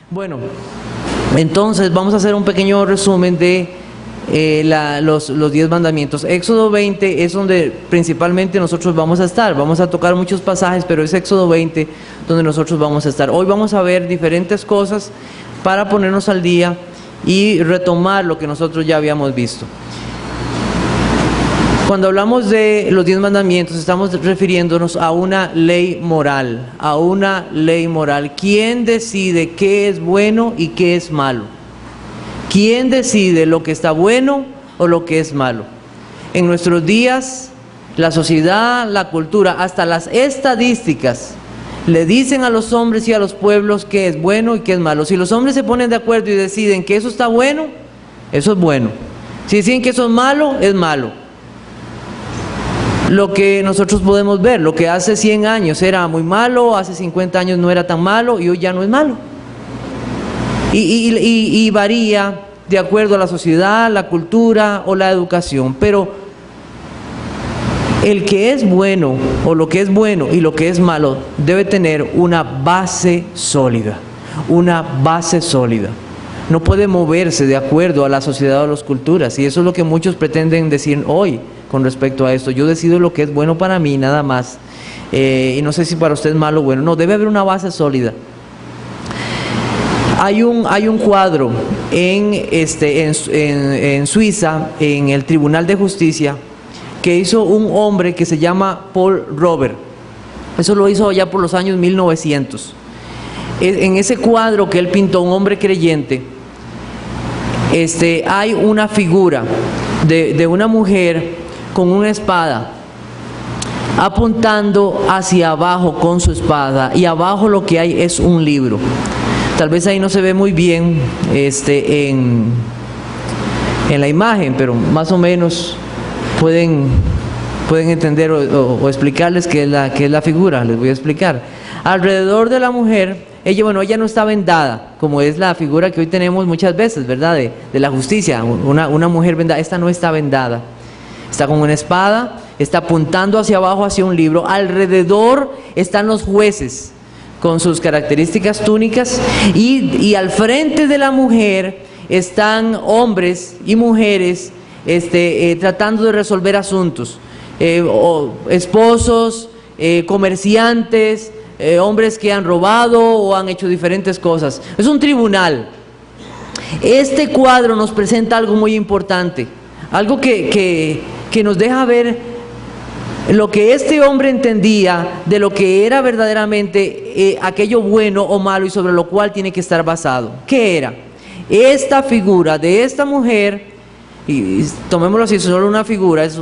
Bueno, entonces vamos a hacer un pequeño resumen de los 10 mandamientos. Éxodo 20 es donde principalmente nosotros vamos a estar. Vamos a tocar muchos pasajes, pero es Éxodo 20 donde nosotros vamos a estar. Hoy vamos a ver diferentes cosas para ponernos al día y retomar lo que nosotros ya habíamos visto. Cuando hablamos de los 10 mandamientos, estamos refiriéndonos a una ley moral, a una ley moral. ¿Quién decide qué es bueno y qué es malo? ¿Quién decide lo que está bueno o lo que es malo? En nuestros días, la sociedad, la cultura, hasta las estadísticas, le dicen a los hombres y a los pueblos qué es bueno y qué es malo. Si los hombres se ponen de acuerdo y deciden que eso está bueno, eso es bueno. Si deciden que eso es malo, es malo. Lo que nosotros podemos ver, lo que hace 100 años era muy malo, hace 50 años no era tan malo y hoy ya no es malo. Y varía de acuerdo a la sociedad, la cultura o la educación. Pero el que es bueno o lo que es bueno y lo que es malo debe tener una base sólida, una base sólida. No puede moverse de acuerdo a la sociedad o las culturas, y eso es lo que muchos pretenden decir hoy con respecto a esto. Yo decido lo que es bueno para mí, nada más, y no sé si para usted es malo o bueno. No, debe haber una base sólida. Hay un cuadro en Suiza, en el Tribunal de Justicia, que hizo un hombre que se llama Paul Robert. Eso lo hizo ya por los años 1900. En ese cuadro que él pintó, un hombre creyente, hay una figura de una mujer con una espada apuntando hacia abajo con su espada, y abajo lo que hay es un libro. Tal vez ahí no se ve muy bien en la imagen, pero más o menos pueden entender o explicarles qué es la figura. Les voy a explicar. Alrededor de la mujer, ella no está vendada, como es la figura que hoy tenemos muchas veces, ¿verdad? De la justicia, una mujer vendada. Esta no está vendada, está con una espada, está apuntando hacia abajo, hacia un libro. Alrededor están los jueces con sus características túnicas, y al frente de la mujer están hombres y mujeres tratando de resolver asuntos, esposos, comerciantes, hombres que han robado o han hecho diferentes cosas. Es un tribunal. Este cuadro nos presenta algo muy importante, algo que nos deja ver lo que este hombre entendía de lo que era verdaderamente aquello bueno o malo, y sobre lo cual tiene que estar basado. ¿Qué era? Esta figura de esta mujer, y tomémoslo así, solo una figura, es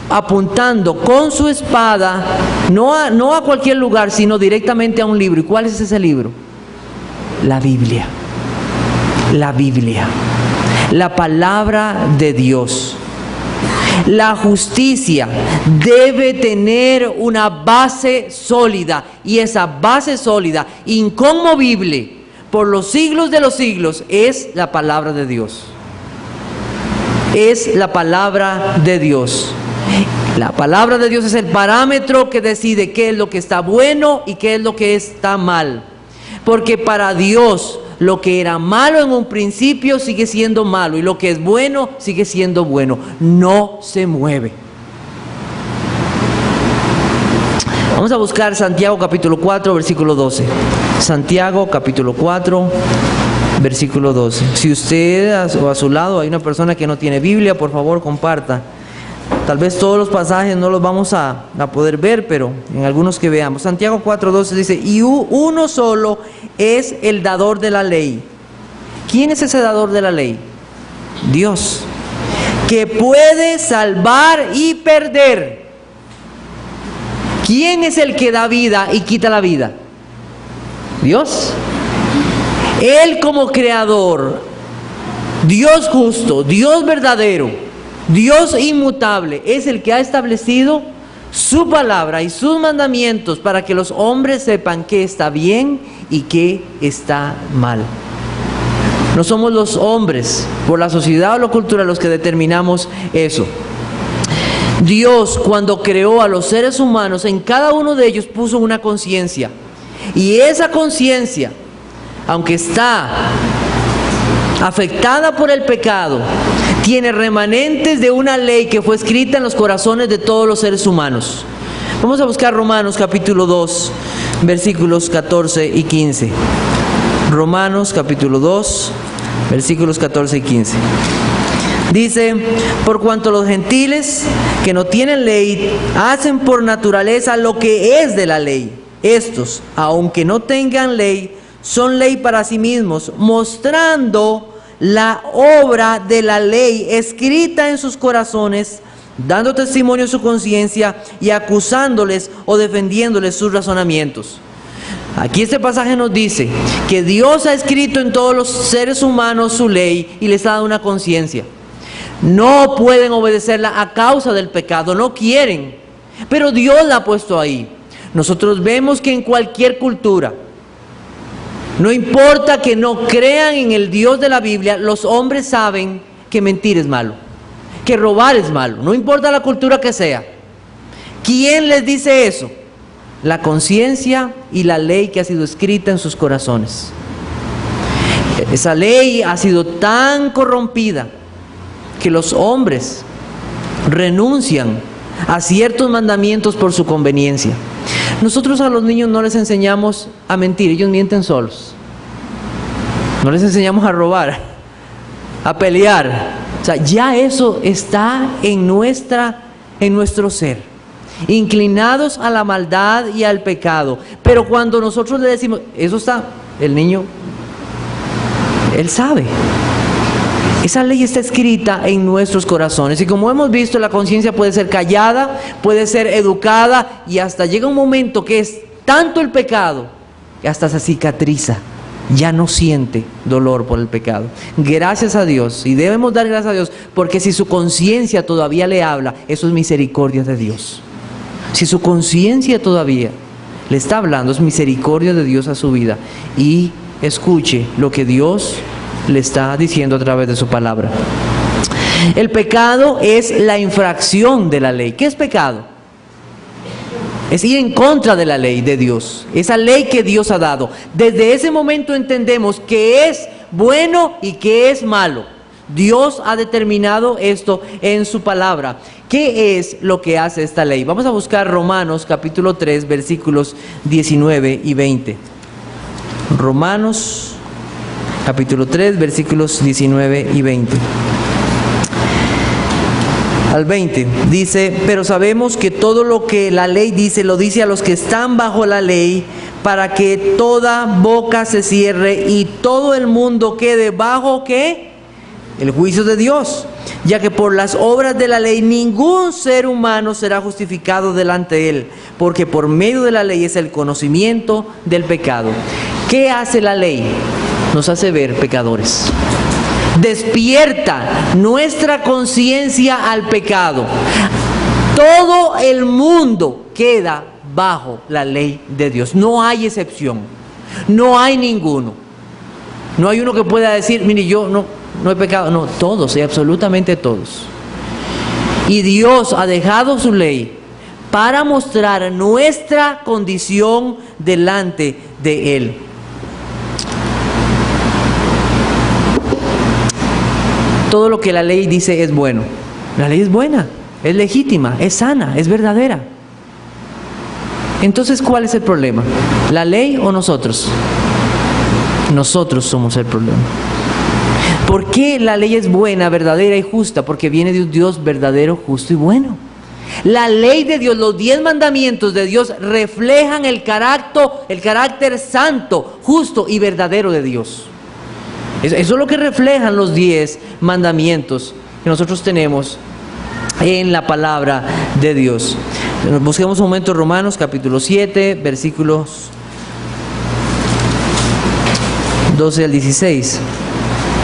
apuntando con su espada, no a cualquier lugar, sino directamente a un libro. ¿Y cuál es ese libro? La Biblia. La Biblia. La palabra de Dios. La justicia debe tener una base sólida, y esa base sólida, inconmovible por los siglos de los siglos, es la palabra de Dios. Es la palabra de Dios. La palabra de Dios es el parámetro que decide qué es lo que está bueno y qué es lo que está mal. Porque para Dios, lo que era malo en un principio sigue siendo malo, y lo que es bueno sigue siendo bueno. No se mueve. Vamos a buscar Santiago capítulo 4, versículo 12. Santiago capítulo 4, versículo 12. Si usted o a su lado hay una persona que no tiene Biblia, por favor comparta. Tal vez todos los pasajes no los vamos a poder ver, pero en algunos que veamos. Santiago 4:12 dice: y uno solo es el dador de la ley. ¿Quién es ese dador de la ley? Dios, que puede salvar y perder. ¿Quién es el que da vida y quita la vida? Dios. Él como creador, Dios justo, Dios verdadero, Dios inmutable, es el que ha establecido su palabra y sus mandamientos para que los hombres sepan qué está bien y qué está mal. No somos los hombres, por la sociedad o la cultura, los que determinamos eso. Dios, cuando creó a los seres humanos, en cada uno de ellos puso una conciencia, y esa conciencia aunque está afectada por el pecado, tiene remanentes de una ley que fue escrita en los corazones de todos los seres humanos. Vamos a buscar Romanos capítulo 2, versículos 14 y 15. Romanos capítulo 2, versículos 14 y 15. Dice: por cuanto los gentiles que no tienen ley hacen por naturaleza lo que es de la ley, estos, aunque no tengan ley, son ley para sí mismos, mostrando la obra de la ley escrita en sus corazones, dando testimonio a su conciencia y acusándoles o defendiéndoles sus razonamientos. Aquí este pasaje nos dice que Dios ha escrito en todos los seres humanos su ley y les ha dado una conciencia. No pueden obedecerla a causa del pecado, no quieren, pero Dios la ha puesto ahí. Nosotros vemos que en cualquier cultura, no importa que no crean en el Dios de la Biblia, los hombres saben que mentir es malo, que robar es malo, no importa la cultura que sea. ¿Quién les dice eso? La conciencia y la ley que ha sido escrita en sus corazones. Esa ley ha sido tan corrompida que los hombres renuncian a ciertos mandamientos por su conveniencia. Nosotros a los niños no les enseñamos a mentir, ellos mienten solos. No les enseñamos a robar, a pelear. O sea, ya eso está en nuestro ser, inclinados a la maldad y al pecado. Pero cuando nosotros le decimos, eso está, el niño, él sabe. Esa ley está escrita en nuestros corazones y como hemos visto, la conciencia puede ser callada, puede ser educada y hasta llega un momento que es tanto el pecado que hasta se cicatriza, ya no siente dolor por el pecado. Gracias a Dios, y debemos dar gracias a Dios, porque si su conciencia todavía le habla, eso es misericordia de Dios. Si su conciencia todavía le está hablando, es misericordia de Dios a su vida. Y escuche lo que Dios le está diciendo a través de su palabra. El pecado es la infracción de la ley. ¿Qué es pecado? Es ir en contra de la ley de Dios, esa ley que Dios ha dado. Desde ese momento entendemos que es bueno y que es malo. Dios ha determinado esto en su palabra. ¿Qué es lo que hace esta ley? Vamos a buscar Romanos capítulo 3, versículos 19 y 20. Romanos capítulo 3, versículos 19 y 20. Al 20 dice: pero sabemos que todo lo que la ley dice, lo dice a los que están bajo la ley, para que toda boca se cierre y todo el mundo quede bajo, ¿qué? El juicio de Dios, ya que por las obras de la ley ningún ser humano será justificado delante de él, porque por medio de la ley es el conocimiento del pecado. ¿Qué hace la ley? Nos hace ver pecadores. Despierta nuestra conciencia al pecado. Todo el mundo queda bajo la ley de Dios. No hay excepción. No hay ninguno. No hay uno que pueda decir, mire, yo no he pecado. No, todos y absolutamente todos. Y Dios ha dejado su ley para mostrar nuestra condición delante de Él. Todo lo que la ley dice es bueno. La ley es buena, es legítima, es sana, es verdadera. Entonces, ¿cuál es el problema? ¿La ley o nosotros? Nosotros somos el problema. ¿Por qué la ley es buena, verdadera y justa? Porque viene de un Dios verdadero, justo y bueno. La ley de Dios, los 10 mandamientos de Dios reflejan el carácter santo, justo y verdadero de Dios. Eso es lo que reflejan los 10 mandamientos que nosotros tenemos en la palabra de Dios. Busquemos un momento Romanos capítulo 7, versículos 12 al 16.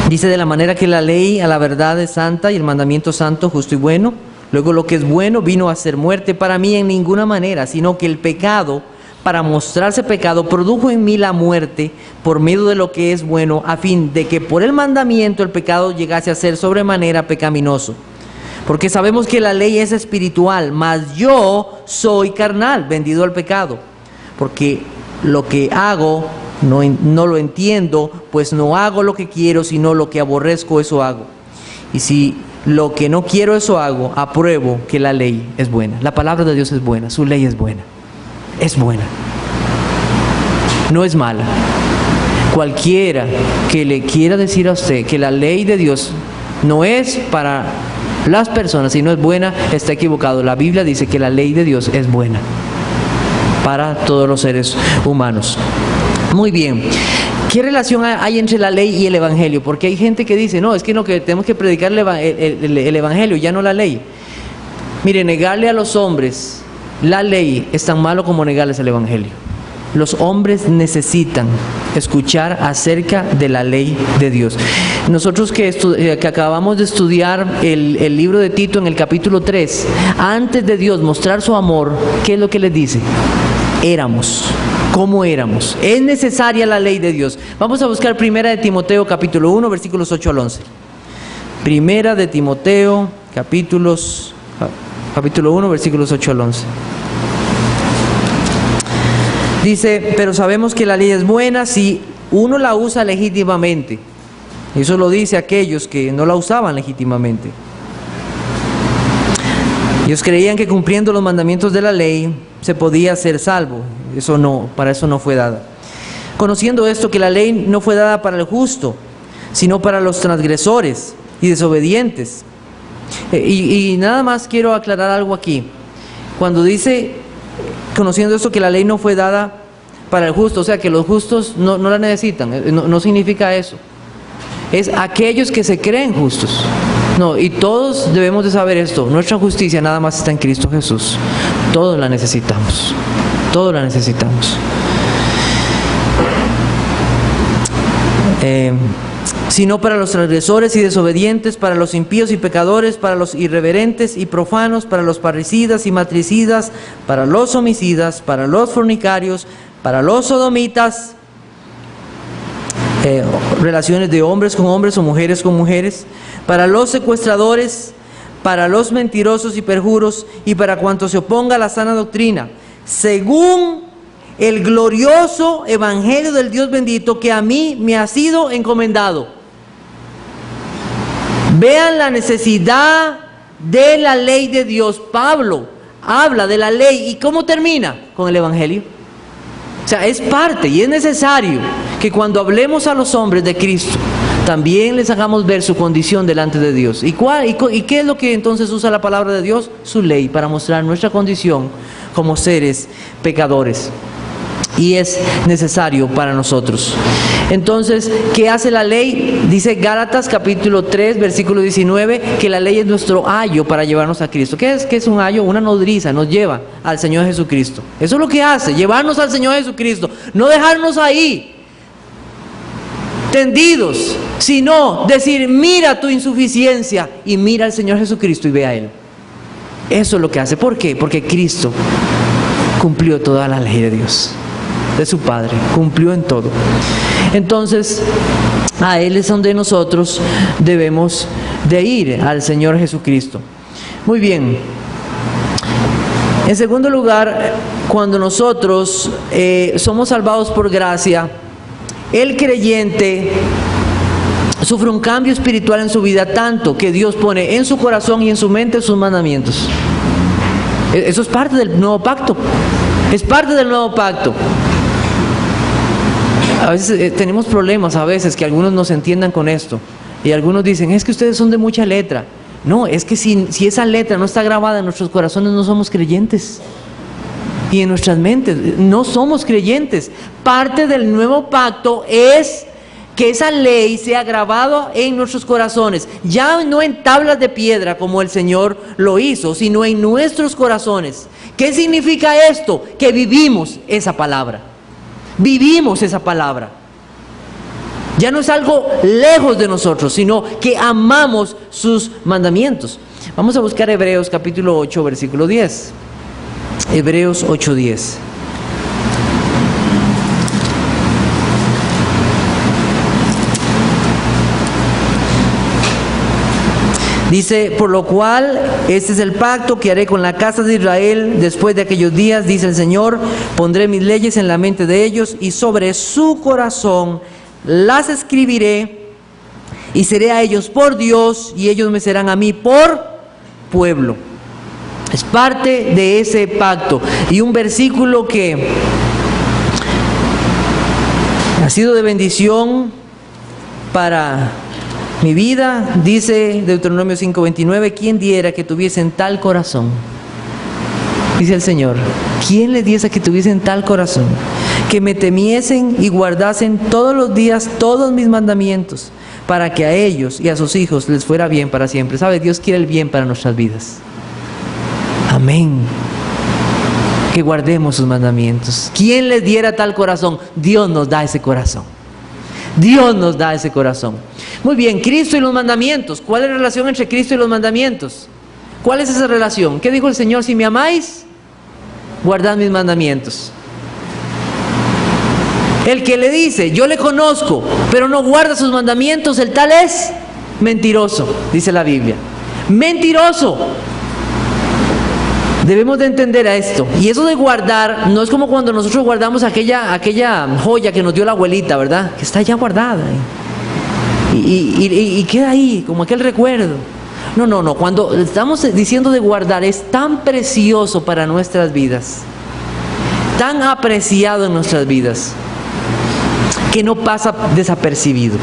Dice: de la manera que la ley a la verdad es santa y el mandamiento santo, justo y bueno. Luego lo que es bueno vino a ser muerte para mí en ninguna manera, sino que el pecado, para mostrarse pecado, produjo en mí la muerte por medio de lo que es bueno, a fin de que por el mandamiento el pecado llegase a ser sobremanera pecaminoso. Porque sabemos que la ley es espiritual, mas yo soy carnal, vendido al pecado. Porque lo que hago no lo entiendo, pues no hago lo que quiero, sino lo que aborrezco, eso hago. Y si lo que no quiero, eso hago, apruebo que la ley es buena. La palabra de Dios es buena, su ley es buena. Es buena. No es mala. Cualquiera que le quiera decir a usted que la ley de Dios no es para las personas y no es buena, está equivocado. La Biblia dice que la ley de Dios es buena para todos los seres humanos. Muy bien. ¿Qué relación hay entre la ley y el evangelio? Porque hay gente que dice, no, es que no, que tenemos que predicar el evangelio, ya no la ley. Mire, negarle a los hombres la ley es tan malo como negarles el evangelio. Los hombres necesitan escuchar acerca de la ley de Dios. Nosotros que acabamos de estudiar el libro de Tito en el capítulo 3, antes de Dios mostrar su amor, ¿qué es lo que les dice? Éramos. ¿Cómo éramos? Es necesaria la ley de Dios. Vamos a buscar Primera de Timoteo capítulo 1, versículos 8 al 11. Primera de Timoteo capítulo 1, versículos 8 al 11. Dice, pero sabemos que la ley es buena si uno la usa legítimamente. Eso lo dice aquellos que no la usaban legítimamente. Ellos creían que cumpliendo los mandamientos de la ley se podía ser salvo. Eso no, para eso no fue dada. Conociendo esto, que la ley no fue dada para el justo, sino para los transgresores y desobedientes. Y nada más quiero aclarar algo aquí. Cuando dice, conociendo esto, que la ley no fue dada para el justo, o sea que los justos no la necesitan, no significa eso. Es aquellos que se creen justos. No, y todos debemos de saber esto. Nuestra justicia nada más está en Cristo Jesús. Todos la necesitamos. Todos la necesitamos. Sino para los transgresores y desobedientes, para los impíos y pecadores, para los irreverentes y profanos, para los parricidas y matricidas, para los homicidas, para los fornicarios, para los sodomitas, relaciones de hombres con hombres o mujeres con mujeres, para los secuestradores, para los mentirosos y perjuros, y para cuanto se oponga a la sana doctrina, según el glorioso evangelio del Dios bendito que a mí me ha sido encomendado. Vean la necesidad de la ley de Dios. Pablo habla de la ley, ¿y cómo termina? Con el evangelio. O sea, es parte y es necesario que cuando hablemos a los hombres de Cristo, también les hagamos ver su condición delante de Dios. ¿Y qué es lo que entonces usa la palabra de Dios? Su ley, para mostrar nuestra condición como seres pecadores. Y es necesario para nosotros. Entonces, ¿qué hace la ley? Dice Gálatas capítulo 3, versículo 19, que la ley es nuestro ayo para llevarnos a Cristo. ¿Qué es un ayo? Una nodriza, nos lleva al Señor Jesucristo. Eso es lo que hace, llevarnos al Señor Jesucristo. No dejarnos ahí tendidos, sino decir, mira tu insuficiencia y mira al Señor Jesucristo y ve a Él. Eso es lo que hace. ¿Por qué? Porque Cristo cumplió toda la ley de Dios, de su Padre, cumplió en todo. Entonces, a Él es donde nosotros debemos de ir, al Señor Jesucristo. Muy bien. En segundo lugar, cuando nosotros somos salvados por gracia, el creyente sufre un cambio espiritual en su vida, tanto que Dios pone en su corazón y en su mente sus mandamientos. Eso es parte del nuevo pacto. Es parte del nuevo pacto. A veces tenemos problemas, a veces, que algunos nos entiendan con esto. Y algunos dicen, es que ustedes son de mucha letra. No, es que si esa letra no está grabada en nuestros corazones, no somos creyentes. Y en nuestras mentes, no somos creyentes. Parte del nuevo pacto es que esa ley sea grabada en nuestros corazones, ya no en tablas de piedra como el Señor lo hizo, sino en nuestros corazones. ¿Qué significa esto? Que vivimos esa palabra. Vivimos esa palabra. Ya no es algo lejos de nosotros, sino que amamos sus mandamientos. Vamos a buscar Hebreos capítulo 8, versículo 10. Hebreos 8:10. Dice, por lo cual, este es el pacto que haré con la casa de Israel después de aquellos días, dice el Señor, pondré mis leyes en la mente de ellos y sobre su corazón las escribiré y seré a ellos por Dios y ellos me serán a mí por pueblo. Es parte de ese pacto. Y un versículo que ha sido de bendición para mi vida, dice Deuteronomio 5:29, ¿quién diera que tuviesen tal corazón? Dice el Señor, ¿quién les diese que tuviesen tal corazón? Que me temiesen y guardasen todos los días todos mis mandamientos, para que a ellos y a sus hijos les fuera bien para siempre. ¿Sabe? Dios quiere el bien para nuestras vidas. Amén. Que guardemos sus mandamientos. ¿Quién les diera tal corazón? Dios nos da ese corazón. Dios nos da ese corazón. Muy bien, Cristo y los mandamientos. ¿Cuál es la relación entre Cristo y los mandamientos? ¿Cuál es esa relación? ¿Qué dijo el Señor? Si me amáis, guardad mis mandamientos. El que le dice, yo le conozco, pero no guarda sus mandamientos, el tal es mentiroso, dice la Biblia. Mentiroso. Debemos de entender a esto. Y eso de guardar no es como cuando nosotros guardamos aquella joya que nos dio la abuelita, ¿verdad? Que está ya guardada. Y queda ahí, como aquel recuerdo. No. Cuando estamos diciendo de guardar, es tan precioso para nuestras vidas, tan apreciado en nuestras vidas, que no pasa desapercibido,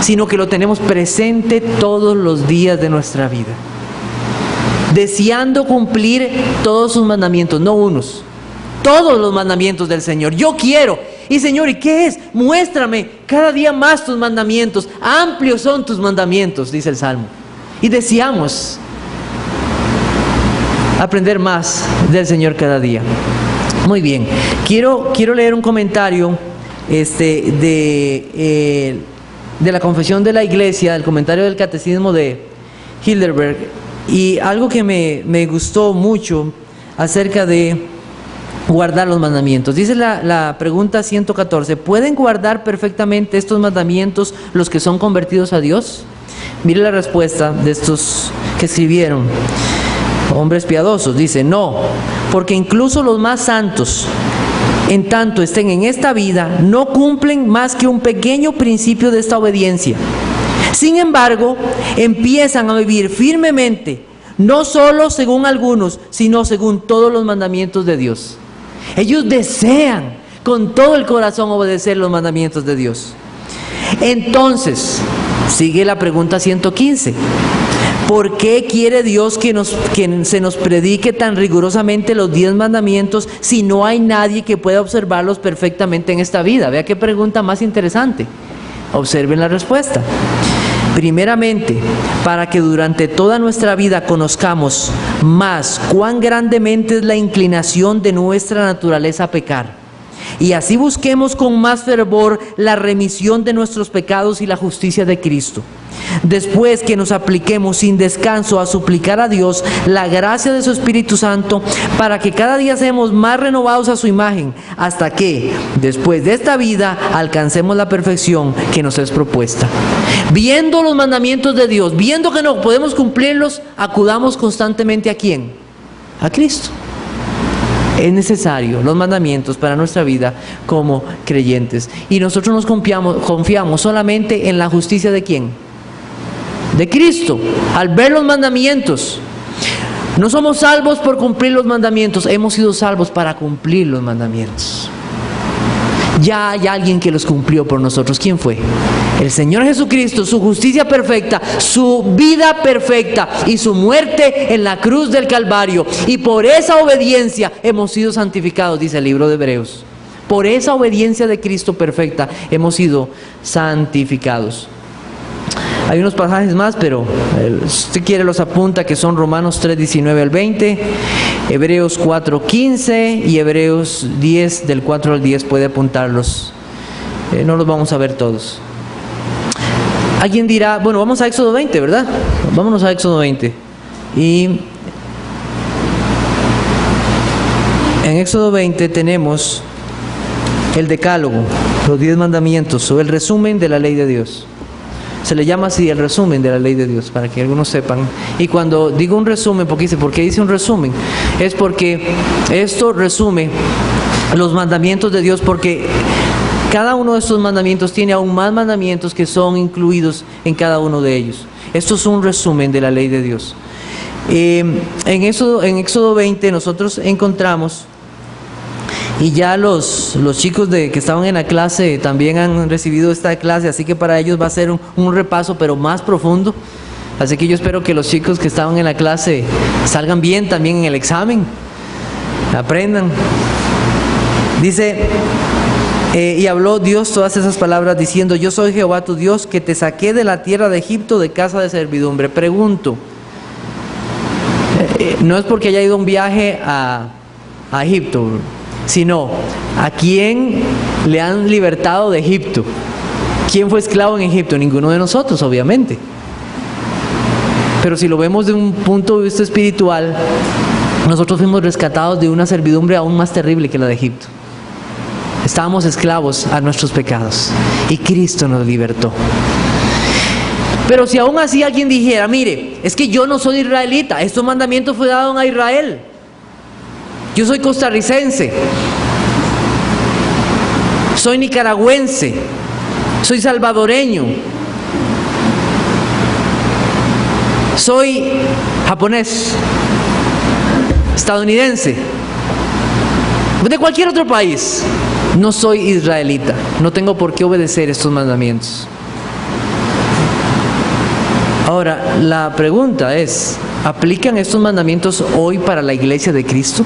sino que lo tenemos presente todos los días de nuestra vida, deseando cumplir todos sus mandamientos, no unos, todos los mandamientos del Señor. Yo quiero, y Señor, ¿y qué es? Muéstrame cada día más tus mandamientos, amplios son tus mandamientos, dice el Salmo, y deseamos aprender más del Señor cada día. Muy bien, quiero leer un comentario de la Confesión de la Iglesia, el comentario del Catecismo de Heidelberg, y algo que me gustó mucho acerca de guardar los mandamientos. Dice la pregunta 114, ¿pueden guardar perfectamente estos mandamientos los que son convertidos a Dios? Mire la respuesta de estos que escribieron, hombres piadosos. Dice, no, porque incluso los más santos, en tanto estén en esta vida, no cumplen más que un pequeño principio de esta obediencia. Sin embargo, empiezan a vivir firmemente, no solo según algunos, sino según todos los mandamientos de Dios. Ellos desean con todo el corazón obedecer los mandamientos de Dios. Entonces, sigue la pregunta 115. ¿Por qué quiere Dios que se nos predique tan rigurosamente los 10 mandamientos si no hay nadie que pueda observarlos perfectamente en esta vida? Vea qué pregunta más interesante. Observen la respuesta. Primeramente, para que durante toda nuestra vida conozcamos más cuán grandemente es la inclinación de nuestra naturaleza a pecar, y así busquemos con más fervor la remisión de nuestros pecados y la justicia de Cristo. Después que nos apliquemos sin descanso a suplicar a Dios la gracia de su Espíritu Santo para que cada día seamos más renovados a su imagen, hasta que, después de esta vida, alcancemos la perfección que nos es propuesta. Viendo los mandamientos de Dios, viendo que no podemos cumplirlos, acudamos constantemente ¿a quién? A Cristo. Es necesario los mandamientos para nuestra vida como creyentes. Y nosotros nos confiamos solamente en la justicia ¿de quién? De Cristo. Al ver los mandamientos, no somos salvos por cumplir los mandamientos, hemos sido salvos para cumplir los mandamientos. Ya hay alguien que los cumplió por nosotros. ¿Quién fue? El Señor Jesucristo, su justicia perfecta, su vida perfecta y su muerte en la cruz del Calvario. Y por esa obediencia hemos sido santificados, dice el libro de Hebreos. Por esa obediencia de Cristo perfecta hemos sido santificados. Hay unos pasajes más, pero si usted quiere los apunta, que son Romanos 3:19 al 20, Hebreos 4:15 y Hebreos 10, del 4 al 10, puede apuntarlos. No los vamos a ver todos. Alguien dirá, bueno, vamos a Éxodo 20, ¿verdad? Vámonos a Éxodo 20. Y en Éxodo 20 tenemos el decálogo, los 10 mandamientos, o el resumen de la ley de Dios. Se le llama así el resumen de la ley de Dios, para que algunos sepan. Y cuando digo un resumen, porque dice, ¿por qué dice un resumen? Es porque esto resume los mandamientos de Dios, porque cada uno de estos mandamientos tiene aún más mandamientos que son incluidos en cada uno de ellos. Esto es un resumen de la ley de Dios. En Éxodo 20 nosotros encontramos, y ya los chicos que estaban en la clase también han recibido esta clase, así que para ellos va a ser un repaso, pero más profundo. Así que yo espero que los chicos que estaban en la clase salgan bien también en el examen, aprendan. Dice, y habló Dios todas esas palabras diciendo, yo soy Jehová tu Dios, que te saqué de la tierra de Egipto, de casa de servidumbre. Pregunto, no es porque haya ido un viaje a Egipto, sino ¿a quién le han libertado de Egipto? ¿Quién fue esclavo en Egipto? Ninguno de nosotros, obviamente. Pero si lo vemos de un punto de vista espiritual, nosotros fuimos rescatados de una servidumbre aún más terrible que la de Egipto. Estábamos esclavos a nuestros pecados y Cristo nos libertó. Pero si aún así alguien dijera, mire, es que yo no soy israelita, estos mandamientos fueron dados a Israel, yo soy costarricense, soy nicaragüense, soy salvadoreño, soy japonés, estadounidense, de cualquier otro país, no soy israelita, no tengo por qué obedecer estos mandamientos. Ahora, la pregunta es, ¿aplican estos mandamientos hoy para la iglesia de Cristo?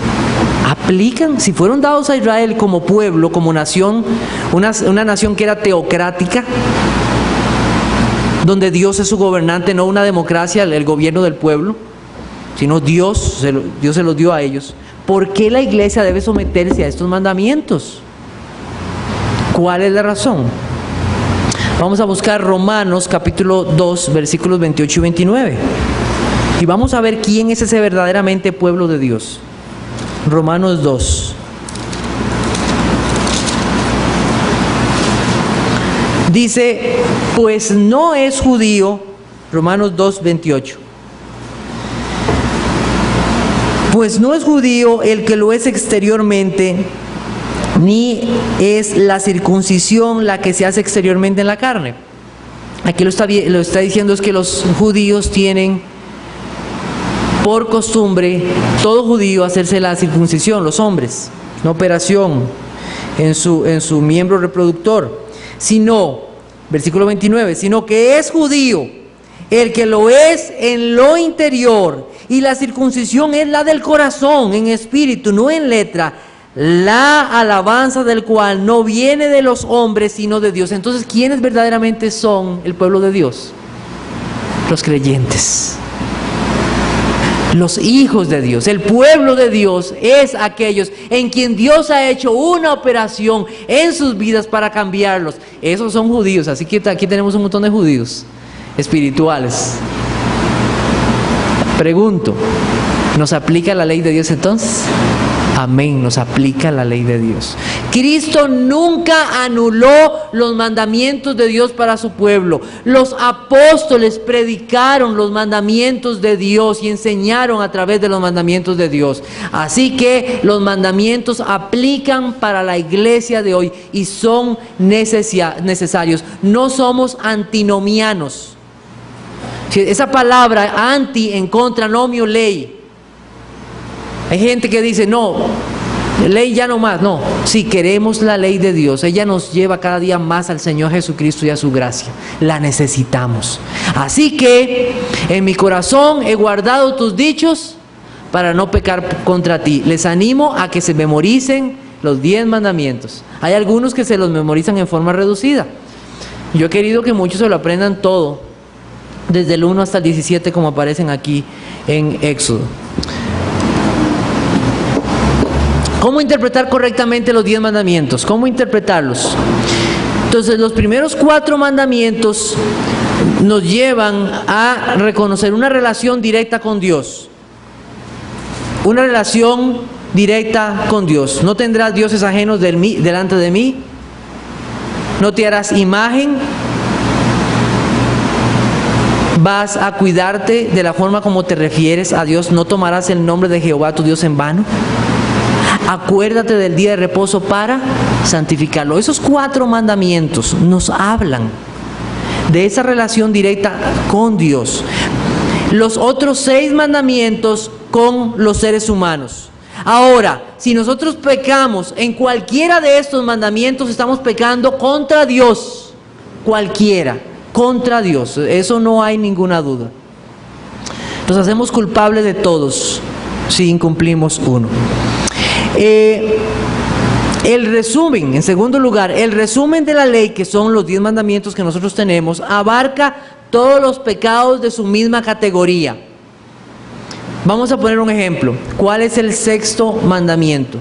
¿Aplican? Si fueron dados a Israel como pueblo, como nación, una nación que era teocrática, donde Dios es su gobernante, no una democracia, el gobierno del pueblo, sino Dios se los dio a ellos. ¿Por qué la iglesia debe someterse a estos mandamientos? ¿Cuál es la razón? Vamos a buscar Romanos capítulo 2, versículos 28 y 29. Y vamos a ver quién es ese verdaderamente pueblo de Dios. Romanos 2. Dice, pues no es judío, Romanos 2, 28. Pues no es judío el que lo es exteriormente, ni es la circuncisión la que se hace exteriormente en la carne. Aquí lo está diciendo es que los judíos tienen por costumbre, todo judío, hacerse la circuncisión, los hombres, una operación en su miembro reproductor, sino, versículo 29, sino que es judío el que lo es en lo interior, y la circuncisión es la del corazón, en espíritu, no en letra, la alabanza del cual no viene de los hombres, sino de Dios. Entonces, ¿quiénes verdaderamente son el pueblo de Dios? Los creyentes, los hijos de Dios. El pueblo de Dios es aquellos en quien Dios ha hecho una operación en sus vidas para cambiarlos. Esos son judíos, así que aquí tenemos un montón de judíos espirituales. Pregunto, ¿nos aplica la ley de Dios entonces? Amén, nos aplica la ley de Dios. Cristo nunca anuló los mandamientos de Dios para su pueblo. Los apóstoles predicaron los mandamientos de Dios y enseñaron a través de los mandamientos de Dios. Así que los mandamientos aplican para la iglesia de hoy y son necesarios. No somos antinomianos. Esa palabra anti, en contra, nomio, ley. Hay gente que dice, no, ley ya no más. No, si queremos la ley de Dios, ella nos lleva cada día más al Señor Jesucristo y a su gracia. La necesitamos. Así que en mi corazón he guardado tus dichos para no pecar contra ti. Les animo a que se memoricen los 10 mandamientos. Hay algunos que se los memorizan en forma reducida. Yo he querido que muchos se lo aprendan todo, desde el 1 hasta el 17, como aparecen aquí en Éxodo. ¿Cómo interpretar correctamente los 10 mandamientos? ¿Cómo interpretarlos? Entonces, los primeros 4 mandamientos nos llevan a reconocer una relación directa con Dios. Una relación directa con Dios. No tendrás dioses ajenos delante de mí. No te harás imagen vas a cuidarte de la forma como te refieres a Dios. No tomarás el nombre de Jehová tu Dios en vano. Acuérdate del día de reposo para santificarlo. Esos 4 mandamientos nos hablan de esa relación directa con Dios. Los otros 6 mandamientos con los seres humanos. Ahora, si nosotros pecamos en cualquiera de estos mandamientos, estamos pecando contra Dios. Cualquiera, contra Dios. Eso no hay ninguna duda. Nos hacemos culpables de todos si incumplimos uno. El resumen, en segundo lugar, el resumen de la ley, que son los 10 mandamientos que nosotros tenemos, abarca todos los pecados de su misma categoría. Vamos a poner un ejemplo. ¿Cuál es el 6º mandamiento?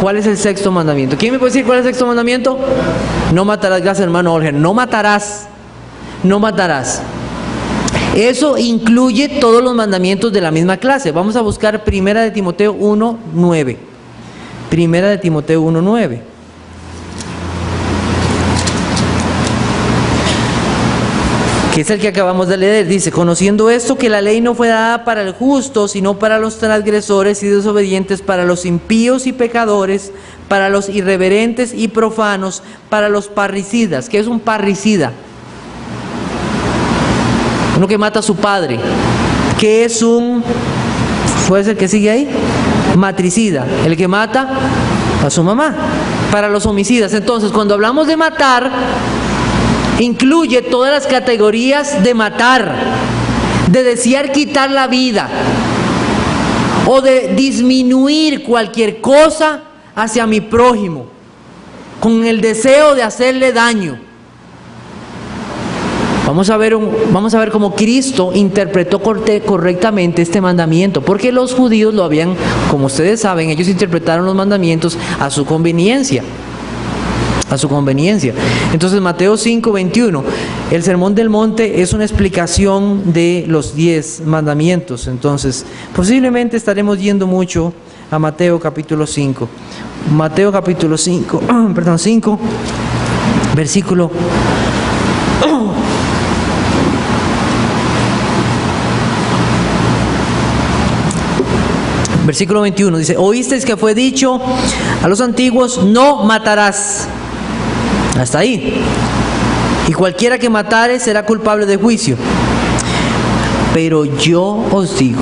¿Cuál es el 6º mandamiento? ¿Quién me puede decir cuál es el 6º mandamiento? No matarás. Gracias, hermano Olger. No matarás. No matarás. Eso incluye todos los mandamientos de la misma clase. Vamos a buscar 1 de Timoteo 1:9. 1 de Timoteo 1:9. Que es el que acabamos de leer. Dice: conociendo esto, que la ley no fue dada para el justo, sino para los transgresores y desobedientes, para los impíos y pecadores, para los irreverentes y profanos, para los parricidas. ¿Qué es un parricida? Uno que mata a su padre. ¿Qué es un... puede ser que sigue ahí? Matricida, el que mata a su mamá. Para los homicidas. Entonces, cuando hablamos de matar, incluye todas las categorías de matar, de desear quitar la vida o de disminuir cualquier cosa hacia mi prójimo con el deseo de hacerle daño. Vamos a ver cómo Cristo interpretó correctamente este mandamiento, porque los judíos lo habían, como ustedes saben, ellos interpretaron los mandamientos a su conveniencia. A su conveniencia. Entonces, Mateo 5:21, el Sermón del Monte es una explicación de los 10 mandamientos. Entonces, posiblemente estaremos yendo mucho a Mateo capítulo 5. Mateo capítulo 5, perdón, 5, versículo... Versículo 21 dice: oísteis que fue dicho a los antiguos, no matarás. Hasta ahí. Y cualquiera que matare será culpable de juicio. Pero yo os digo,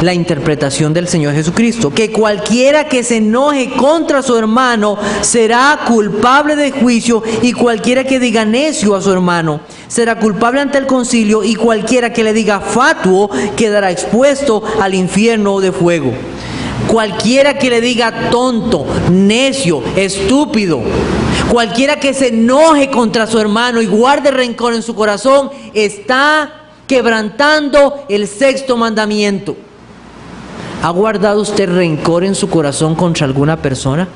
la interpretación del Señor Jesucristo, que cualquiera que se enoje contra su hermano será culpable de juicio, y cualquiera que diga necio a su hermano será culpable ante el concilio, y cualquiera que le diga fatuo quedará expuesto al infierno de fuego. Cualquiera que le diga tonto, necio, estúpido, cualquiera que se enoje contra su hermano y guarde rencor en su corazón, está quebrantando el 6º mandamiento. ¿Ha guardado usted rencor en su corazón contra alguna persona?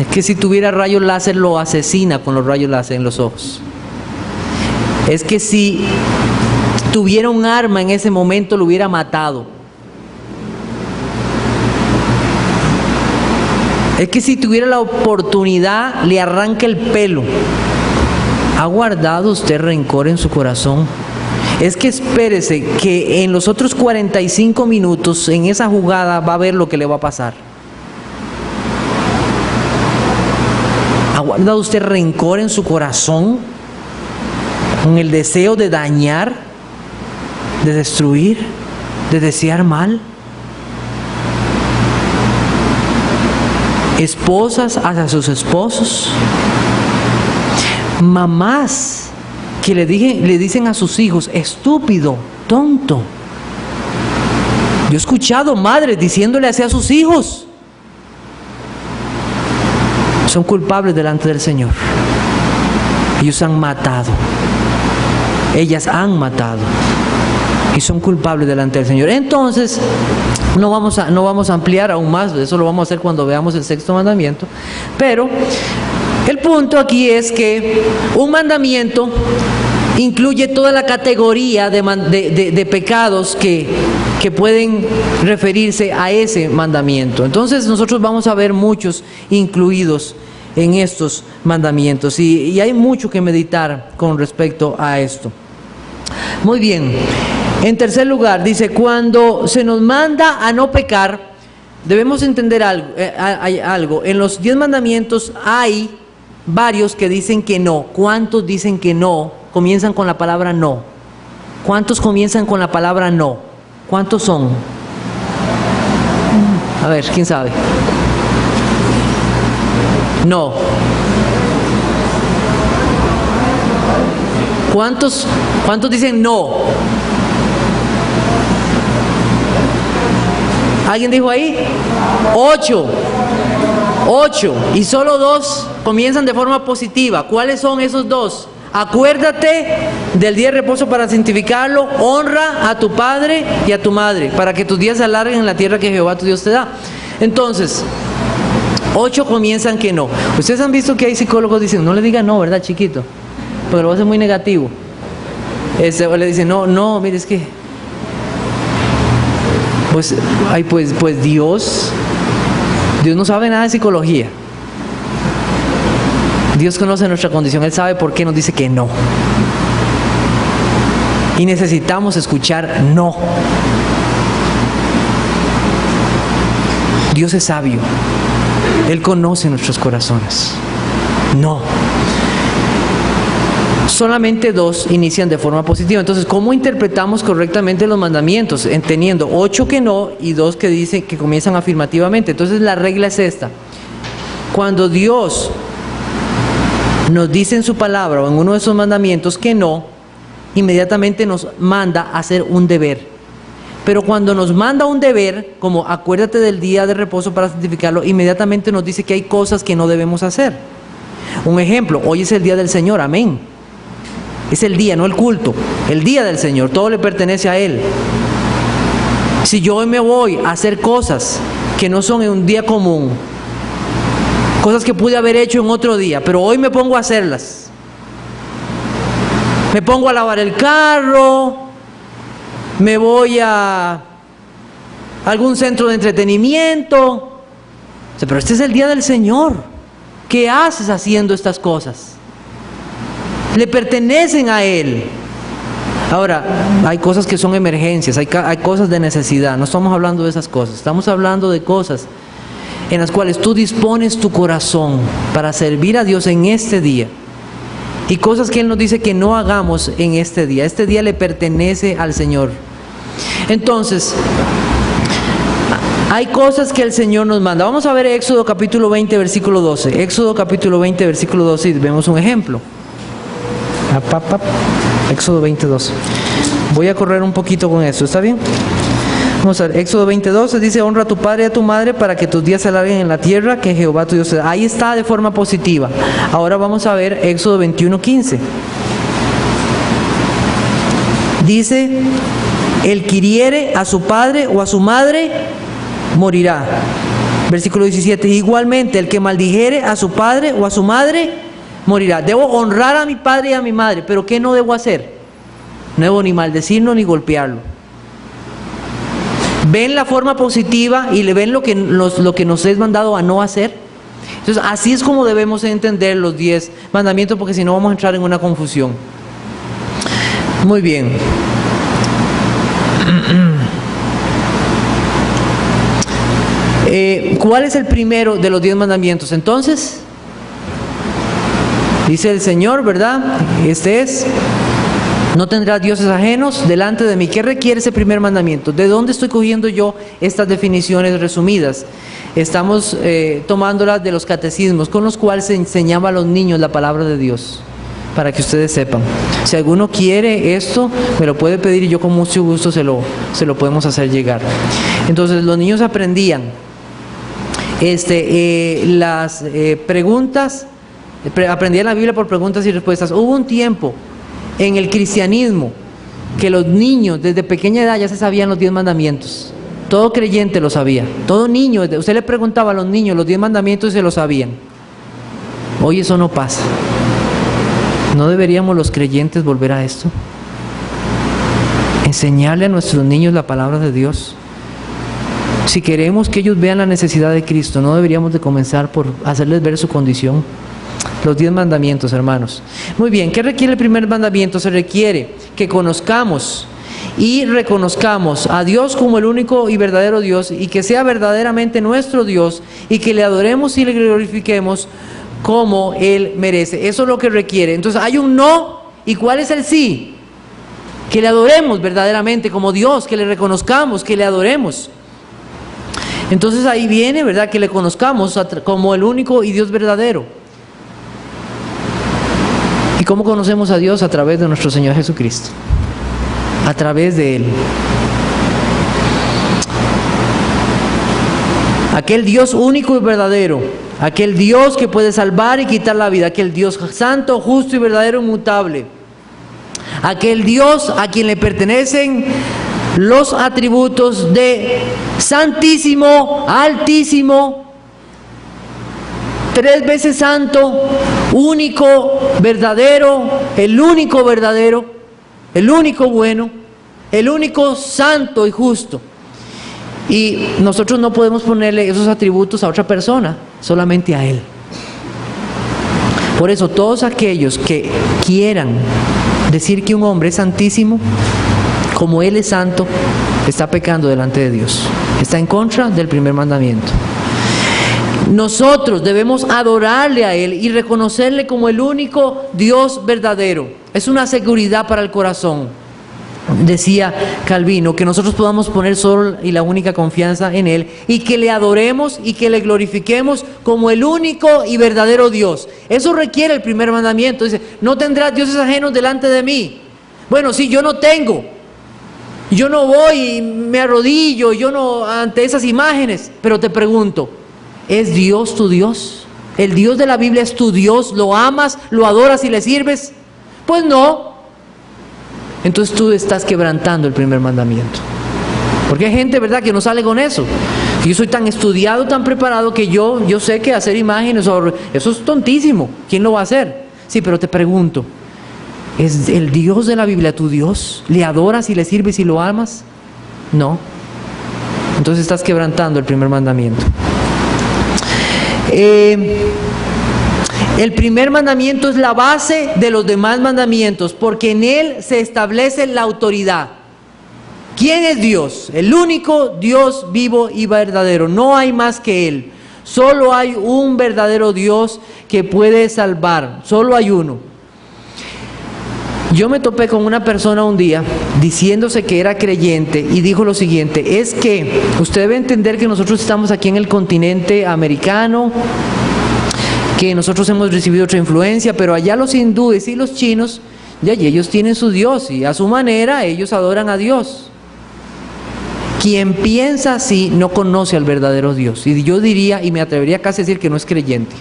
Es que si tuviera rayos láser lo asesina con los rayos láser en los ojos. Es que si tuviera un arma en ese momento lo hubiera matado. Es que si tuviera la oportunidad le arranca el pelo. ¿Ha guardado usted rencor en su corazón? Es que espérese que en los otros 45 minutos en esa jugada va a ver lo que le va a pasar. ¿Ha guardado usted rencor en su corazón con el deseo de dañar, de destruir, de desear mal? Esposas hacia sus esposos, mamás que le dicen a sus hijos estúpido, tonto. Yo he escuchado madres diciéndole así a sus hijos. Son culpables delante del Señor. Ellos han matado, ellas han matado y son culpables delante del Señor. Entonces no vamos a ampliar aún más, eso lo vamos a hacer cuando veamos el 6º mandamiento, pero el punto aquí es que un mandamiento incluye toda la categoría de pecados que pueden referirse a ese mandamiento. Entonces nosotros vamos a ver muchos incluidos en estos mandamientos. Y hay mucho que meditar con respecto a esto. Muy bien. En tercer lugar, dice, cuando se nos manda a no pecar, debemos entender algo. Hay algo. En los 10 mandamientos hay varios que dicen que no. ¿Cuántos dicen que no? Comienzan con la palabra no. ¿Cuántos comienzan con la palabra no? ¿Cuántos son? A ver, ¿quién sabe? No. ¿Cuántos dicen no? ¿Alguien dijo ahí? 8. Y solo 2 comienzan de forma positiva. ¿Cuáles son esos 2? Acuérdate del día de reposo para santificarlo, honra a tu padre y a tu madre, para que tus días se alarguen en la tierra que Jehová tu Dios te da. Entonces, 8 comienzan que no. Ustedes han visto que hay psicólogos que dicen, no le diga no, ¿verdad, chiquito? Porque lo va a hacer muy negativo. O le dicen, no, mire, es que... Pues Dios no sabe nada de psicología. Dios conoce nuestra condición, Él sabe por qué nos dice que no. Y necesitamos escuchar no. Dios es sabio. Él conoce nuestros corazones. No. Solamente 2 inician de forma positiva. Entonces, ¿cómo interpretamos correctamente los mandamientos? Teniendo 8 que no y 2 que dicen que comienzan afirmativamente. Entonces, la regla es esta. Cuando Dios nos dice en su palabra o en uno de esos mandamientos que no, inmediatamente nos manda a hacer un deber. Pero cuando nos manda un deber, como acuérdate del día de reposo para santificarlo, inmediatamente nos dice que hay cosas que no debemos hacer. Un ejemplo, hoy es el día del Señor, amén. Es el día, no el culto, el día del Señor, todo le pertenece a Él. Si yo hoy me voy a hacer cosas que no son en un día común, cosas que pude haber hecho en otro día, pero hoy me pongo a hacerlas. Me pongo a lavar el carro, me voy a algún centro de entretenimiento. Pero este es el día del Señor. ¿Qué haces haciendo estas cosas? Le pertenecen a Él. Ahora, hay cosas que son emergencias, hay cosas de necesidad. No estamos hablando de esas cosas, estamos hablando de cosas en las cuales tú dispones tu corazón para servir a Dios en este día. Y cosas que Él nos dice que no hagamos en este día. Este día le pertenece al Señor. Entonces, hay cosas que el Señor nos manda. Vamos a ver Éxodo capítulo 20, versículo 12. Éxodo capítulo 20, versículo 12, y vemos un ejemplo. Éxodo 20, 12. Voy a correr un poquito con esto, ¿está bien? Vamos a ver, Éxodo 20, 12 dice, honra a tu padre y a tu madre para que tus días se alarguen en la tierra que Jehová tu Dios te da. Ahí está de forma positiva. Ahora vamos a ver Éxodo 21, 15. Dice, el que hiriere a su padre o a su madre, morirá. Versículo 17, igualmente el que maldijere a su padre o a su madre, morirá. Debo honrar a mi padre y a mi madre, pero ¿qué no debo hacer? No debo ni maldecirlo ni golpearlo. ¿Ven la forma positiva y le ven lo que nos es mandado a no hacer? Entonces, así es como debemos entender los 10 mandamientos, porque si no vamos a entrar en una confusión. Muy bien. ¿Cuál es el primero de los 10 mandamientos? Entonces, dice el Señor, ¿verdad? Este es: no tendrás dioses ajenos delante de mí. ¿Qué requiere ese primer mandamiento? ¿De dónde estoy cogiendo yo estas definiciones resumidas? Estamos tomándolas de los catecismos con los cuales se enseñaba a los niños la palabra de Dios, para que ustedes sepan. Si alguno quiere esto, me lo puede pedir y yo con mucho gusto se lo podemos hacer llegar. Entonces los niños aprendían las preguntas, aprendían la Biblia por preguntas y respuestas. Hubo un tiempo en el cristianismo que los niños desde pequeña edad ya se sabían los 10 mandamientos. Todo creyente lo sabía. Todo niño, usted le preguntaba a los niños los 10 mandamientos y se lo sabían. Hoy eso no pasa. ¿No deberíamos los creyentes volver a esto? Enseñarle a nuestros niños la palabra de Dios. Si queremos que ellos vean la necesidad de Cristo, no deberíamos de comenzar por hacerles ver su condición. Los 10 mandamientos, hermanos. Muy bien, ¿qué requiere el primer mandamiento? Se requiere que conozcamos y reconozcamos a Dios como el único y verdadero Dios, y que sea verdaderamente nuestro Dios, y que le adoremos y le glorifiquemos como Él merece. Eso es lo que requiere. Entonces hay un no, ¿y cuál es el sí? Que le adoremos verdaderamente como Dios, que le reconozcamos, que le adoremos. Entonces ahí viene, ¿verdad?, que le conozcamos como el único y Dios verdadero. ¿Y cómo conocemos a Dios? A través de nuestro Señor Jesucristo, a través de Él. Aquel Dios único y verdadero, aquel Dios que puede salvar y quitar la vida, aquel Dios santo, justo y verdadero, inmutable, aquel Dios a quien le pertenecen los atributos de santísimo, altísimo, 3 veces santo, único, verdadero, el único verdadero, el único bueno, el único santo y justo. Y nosotros no podemos ponerle esos atributos a otra persona, solamente a Él. Por eso todos aquellos que quieran decir que un hombre es santísimo, como Él es santo, está pecando delante de Dios. Está en contra del primer mandamiento. Nosotros debemos adorarle a Él y reconocerle como el único Dios verdadero. Es una seguridad para el corazón. Decía Calvino, que nosotros podamos poner solo y la única confianza en Él, y que le adoremos y que le glorifiquemos como el único y verdadero Dios. Eso requiere el primer mandamiento. Dice, no tendrás dioses ajenos delante de mí. Bueno, si yo no tengo, yo no voy y me arrodillo, yo no ante esas imágenes, pero te pregunto, ¿es Dios tu Dios? ¿El Dios de la Biblia es tu Dios? ¿Lo amas, lo adoras y le sirves? Pues no. Entonces tú estás quebrantando el primer mandamiento. Porque hay gente, ¿verdad?, que no sale con eso. Yo soy tan estudiado, tan preparado, que yo sé que hacer imágenes, eso es tontísimo. ¿Quién lo va a hacer? Sí, pero te pregunto, ¿es el Dios de la Biblia tu Dios? ¿Le adoras y le sirves y lo amas? No. Entonces estás quebrantando el primer mandamiento. El primer mandamiento es la base de los demás mandamientos, porque en él se establece la autoridad. ¿Quién es Dios? El único Dios vivo y verdadero. No hay más que Él. Solo hay un verdadero Dios que puede salvar. Solo hay uno. Yo me topé con una persona un día diciéndose que era creyente y dijo lo siguiente: es que usted debe entender que nosotros estamos aquí en el continente americano, que nosotros hemos recibido otra influencia, pero allá los hindúes y los chinos, y ellos tienen su Dios y a su manera ellos adoran a Dios. Quien piensa así no conoce al verdadero Dios, y yo diría, y me atrevería casi a decir, que no es creyente.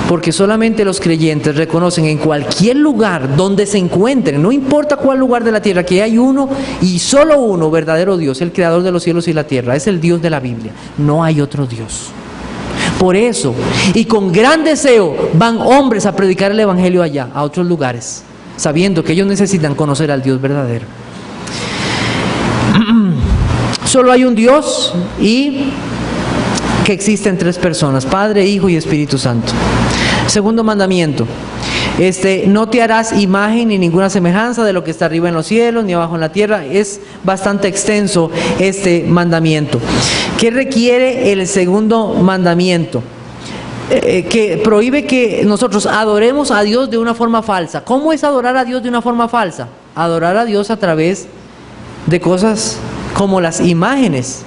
Porque solamente los creyentes reconocen en cualquier lugar donde se encuentren, no importa cuál lugar de la tierra, que hay uno y solo uno verdadero Dios, el creador de los cielos y la tierra. Es el Dios de la Biblia, no hay otro Dios. Por eso, y con gran deseo, van hombres a predicar el evangelio allá, a otros lugares, sabiendo que ellos necesitan conocer al Dios verdadero. Solo hay un Dios, y que existen 3 personas: Padre, Hijo y Espíritu Santo. Segundo mandamiento: no te harás imagen ni ninguna semejanza de lo que está arriba en los cielos ni abajo en la tierra. Es bastante extenso este mandamiento. ¿Qué requiere el segundo mandamiento? Que prohíbe que nosotros adoremos a Dios de una forma falsa. ¿Cómo es adorar a Dios de una forma falsa? Adorar a Dios a través de cosas como las imágenes.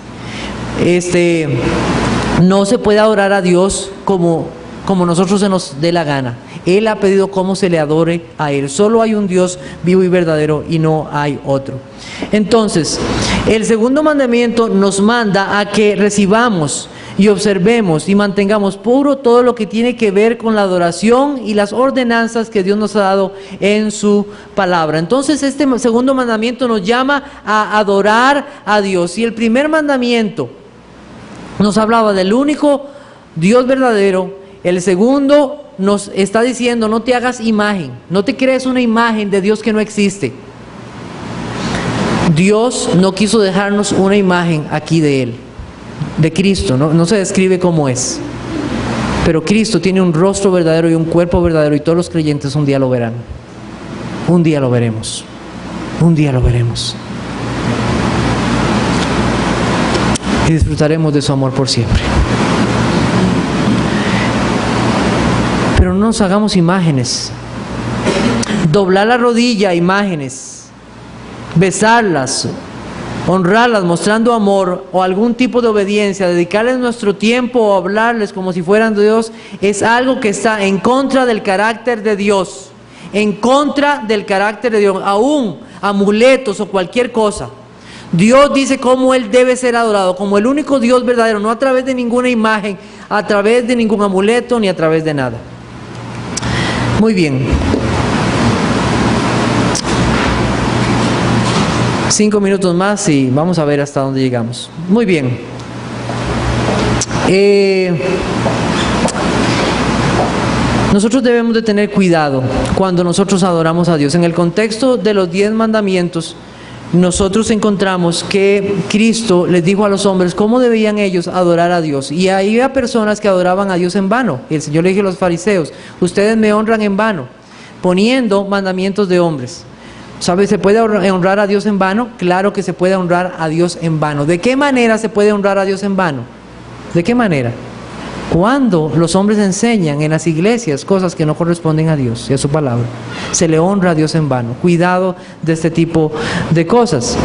No se puede adorar a Dios como nosotros se nos dé la gana. Él ha pedido cómo se le adore a Él. Solo hay un Dios vivo y verdadero y no hay otro. Entonces, el segundo mandamiento nos manda a que recibamos y observemos y mantengamos puro todo lo que tiene que ver con la adoración y las ordenanzas que Dios nos ha dado en su palabra. Entonces este segundo mandamiento nos llama a adorar a Dios. Y el primer mandamiento nos hablaba del único Dios verdadero. El segundo nos está diciendo: no te hagas imagen, no te crees una imagen de Dios que no existe. Dios no quiso dejarnos una imagen aquí de Él. de Cristo, no se describe cómo es. Pero Cristo tiene un rostro verdadero y un cuerpo verdadero, y todos los creyentes un día lo verán. Un día lo veremos. Un día lo veremos. Y disfrutaremos de su amor por siempre. Pero no nos hagamos imágenes. Doblar la rodilla, imágenes. Besarlas, honrarlas mostrando amor o algún tipo de obediencia, dedicarles nuestro tiempo o hablarles como si fueran de Dios, es algo que está en contra del carácter de Dios. En contra del carácter de Dios. Aún amuletos o cualquier cosa. Dios dice cómo Él debe ser adorado, como el único Dios verdadero, no a través de ninguna imagen, a través de ningún amuleto, ni a través de nada. Muy bien. 5 minutos más y vamos a ver hasta dónde llegamos. Muy bien. Nosotros debemos de tener cuidado cuando nosotros adoramos a Dios. En el contexto de los 10 mandamientos, nosotros encontramos que Cristo les dijo a los hombres cómo debían ellos adorar a Dios. Y había personas que adoraban a Dios en vano. Y el Señor le dijo a los fariseos: ustedes me honran en vano, poniendo mandamientos de hombres. ¿Sabe? ¿Se puede honrar a Dios en vano? Claro que se puede honrar a Dios en vano. ¿De qué manera se puede honrar a Dios en vano? ¿De qué manera? Cuando los hombres enseñan en las iglesias cosas que no corresponden a Dios y a su palabra, se le honra a Dios en vano. Cuidado de este tipo de cosas.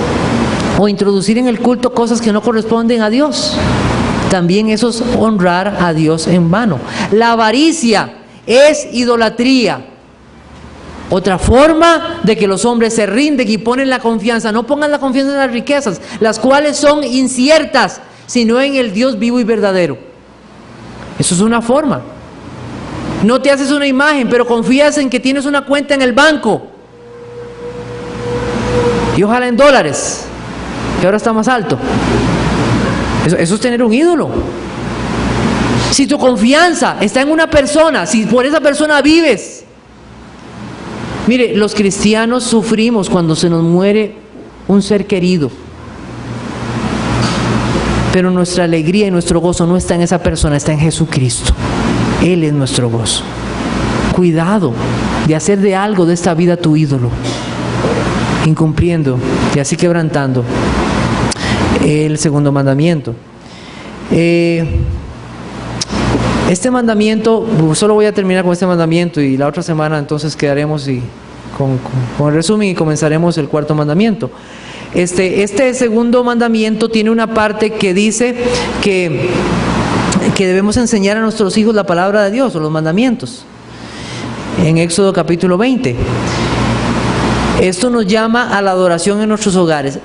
O introducir en el culto cosas que no corresponden a Dios. También eso es honrar a Dios en vano. La avaricia es idolatría. Otra forma de que los hombres se rinden y ponen la confianza. No pongan la confianza en las riquezas, las cuales son inciertas, sino en el Dios vivo y verdadero. Eso es una forma. No te haces una imagen, pero confías en que tienes una cuenta en el banco. Y ojalá en dólares, que ahora está más alto. Eso es tener un ídolo. Si tu confianza está en una persona, si por esa persona vives. Mire, los cristianos sufrimos cuando se nos muere un ser querido. Pero nuestra alegría y nuestro gozo no está en esa persona, está en Jesucristo. Él es nuestro gozo. Cuidado de hacer de algo de esta vida tu ídolo, incumpliendo y así quebrantando el segundo mandamiento. Este mandamiento, solo voy a terminar con este mandamiento y la otra semana entonces quedaremos con el resumen y comenzaremos el cuarto mandamiento. Este segundo mandamiento tiene una parte que dice que debemos enseñar a nuestros hijos la palabra de Dios o los mandamientos. En Éxodo capítulo 20. Esto nos llama a la adoración en nuestros hogares.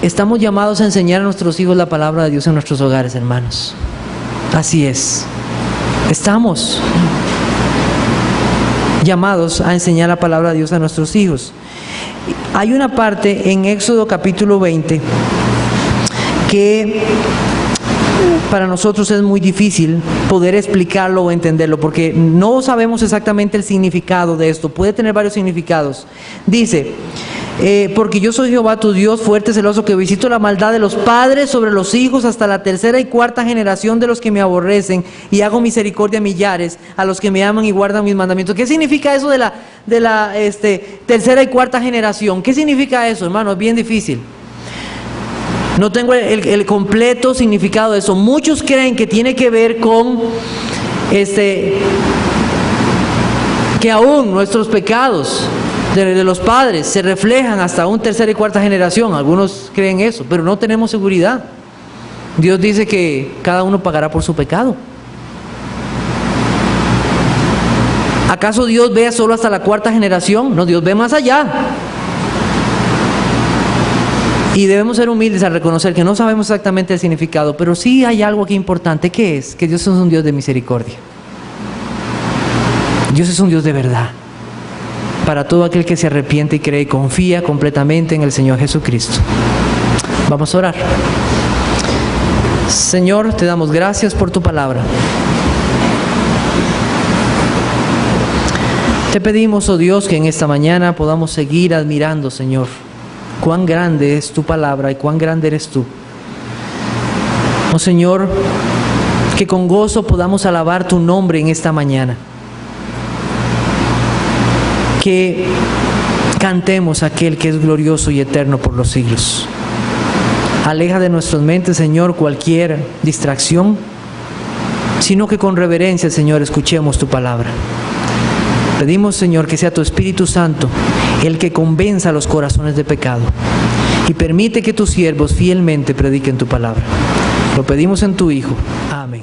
Estamos llamados a enseñar a nuestros hijos la palabra de Dios en nuestros hogares, hermanos. Así es. Estamos llamados a enseñar la palabra de Dios a nuestros hijos. Hay una parte en Éxodo capítulo 20 que para nosotros es muy difícil poder explicarlo o entenderlo, porque no sabemos exactamente el significado de esto. Puede tener varios significados. Dice: porque yo soy Jehová tu Dios, fuerte, celoso, que visito la maldad de los padres sobre los hijos hasta la 3ª y 4ª generación de los que me aborrecen, y hago misericordia a millares, a los que me aman y guardan mis mandamientos. ¿Qué significa eso de la 3ª y 4ª generación? ¿Qué significa eso, hermano? Es bien difícil. No tengo el completo significado de eso. Muchos creen que tiene que ver con que aún nuestros pecados de los padres se reflejan hasta un 3ª y 4ª generación. Algunos creen eso, pero no tenemos seguridad. Dios dice que cada uno pagará por su pecado. ¿Acaso Dios ve solo hasta la 4ª generación? No, Dios ve más allá. Y debemos ser humildes al reconocer que no sabemos exactamente el significado, pero sí hay algo aquí importante. ¿Qué es? Que Dios es un Dios de misericordia. Dios es un Dios de verdad. Para todo aquel que se arrepiente y cree y confía completamente en el Señor Jesucristo. Vamos a orar. Señor, te damos gracias por tu palabra. Te pedimos, oh Dios, que en esta mañana podamos seguir admirando, Señor, cuán grande es tu palabra y cuán grande eres tú. Oh Señor, que con gozo podamos alabar tu nombre en esta mañana. Que cantemos a aquel que es glorioso y eterno por los siglos. Aleja de nuestras mentes, Señor, cualquier distracción, sino que con reverencia, Señor, escuchemos tu palabra. Pedimos, Señor, que sea tu Espíritu Santo el que convenza a los corazones de pecado y permite que tus siervos fielmente prediquen tu palabra. Lo pedimos en tu Hijo. Amén.